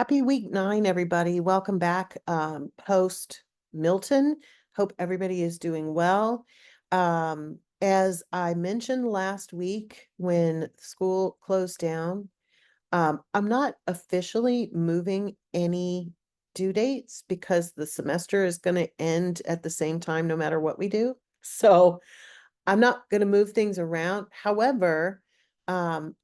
Happy week 9, everybody. Welcome back post Milton. Hope everybody is doing well. As I mentioned last week when school closed down, I'm not officially moving any due dates because the semester is going to end at the same time no matter what we do. So I'm not going to move things around. However,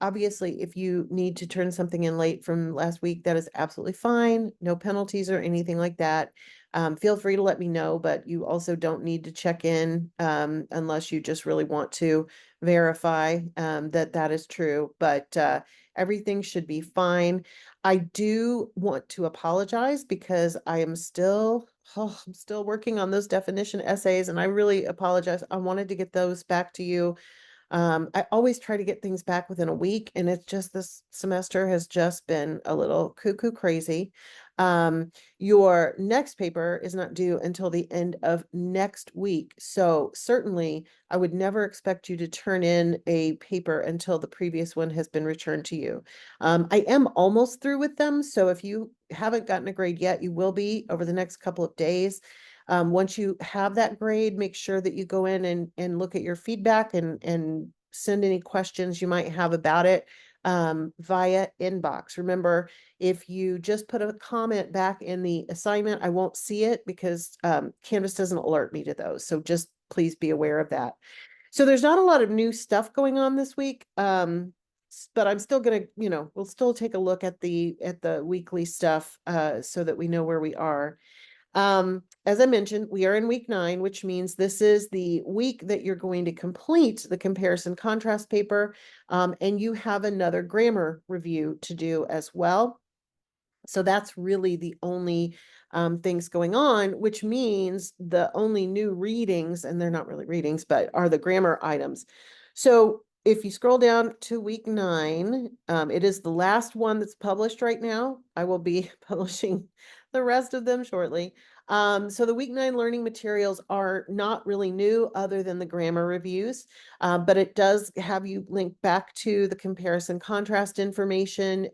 obviously, if you need to turn something in late from last week, that is absolutely fine. No penalties or anything like that. Feel free to let me know, but you also don't need to check in unless you just really want to verify that that is true. But everything should be fine. I do want to apologize because I am still I'm still working on those definition essays, and I really apologize. I wanted to get those back to you. I always try to get things back within a week, and it's just this semester has just been a little cuckoo crazy. Your next paper is not due until the end of next week. So certainly I would never expect you to turn in a paper until the previous one has been returned to you. I am almost through with them. So if you haven't gotten a grade yet, you will be over the next couple of days. Once you have that grade, make sure that you go in and look at your feedback and send any questions you might have about it via inbox. Remember, if you just put a comment back in the assignment, I won't see it because Canvas doesn't alert me to those. So just please be aware of that. So there's not a lot of new stuff going on this week. But I'm still gonna, we'll still take a look at the weekly stuff so that we know where we are. As I mentioned, we are in week 9, which means this is the week that you're going to complete the comparison contrast paper, and you have another grammar review to do as well. So that's really the only things going on, which means the only new readings, and they're not really readings, but are the grammar items. So if you scroll down to week 9, it is the last one that's published right now. I will be publishing the rest of them shortly. So the week 9 learning materials are not really new other than the grammar reviews, but it does have you link back to the comparison contrast information,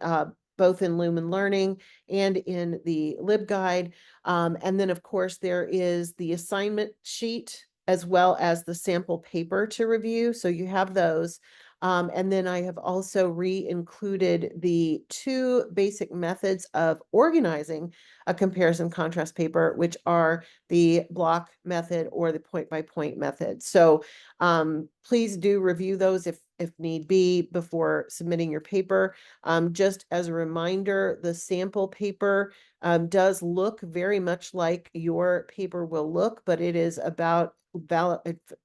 both in Lumen Learning and in the LibGuide. And then, of course, there is the assignment sheet as well as the sample paper to review. So you have those. And then I have also re-included the 2 basic methods of organizing a comparison contrast paper, which are the block method or the point-by-point method. So please do review those if need be before submitting your paper. Just as a reminder, the sample paper does look very much like your paper will look, but it is about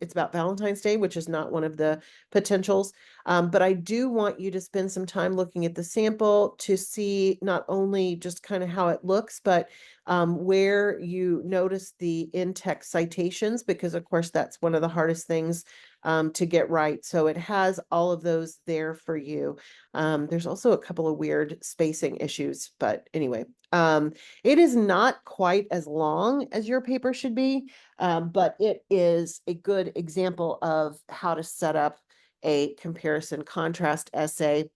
it's about Valentine's Day, which is not one of the potentials. But I do want you to spend some time looking at the sample to see not only just kind of how it looks, but where you notice the in-text citations, because of course that's one of the hardest things to get right. So it has all of those there for you. There's also a couple of weird spacing issues, but anyway, it is not quite as long as your paper should be, but it is a good example of how to set up a comparison contrast essay.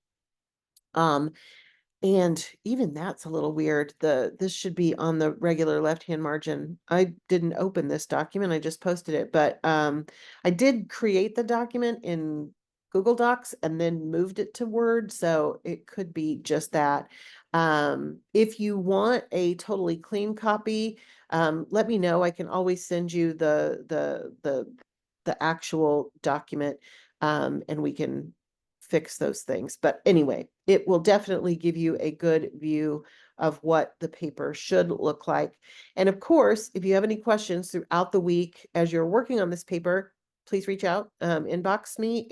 And even that's a little weird. This should be on the regular left-hand margin. I didn't open this document, I just posted it, but I did create the document in Google Docs and then moved it to Word, so it could be just that. If you want a totally clean copy, let me know. I can always send you the actual document, and we can fix those things. But anyway, it will definitely give you a good view of what the paper should look like. And of course, if you have any questions throughout the week as you're working on this paper, please reach out, inbox me,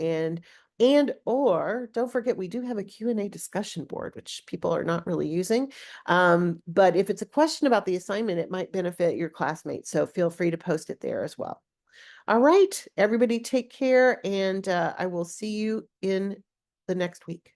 or don't forget, we do have a Q&A discussion board, which people are not really using. But if it's a question about the assignment, it might benefit your classmates. So feel free to post it there as well. All right, everybody take care, and I will see you in the next week.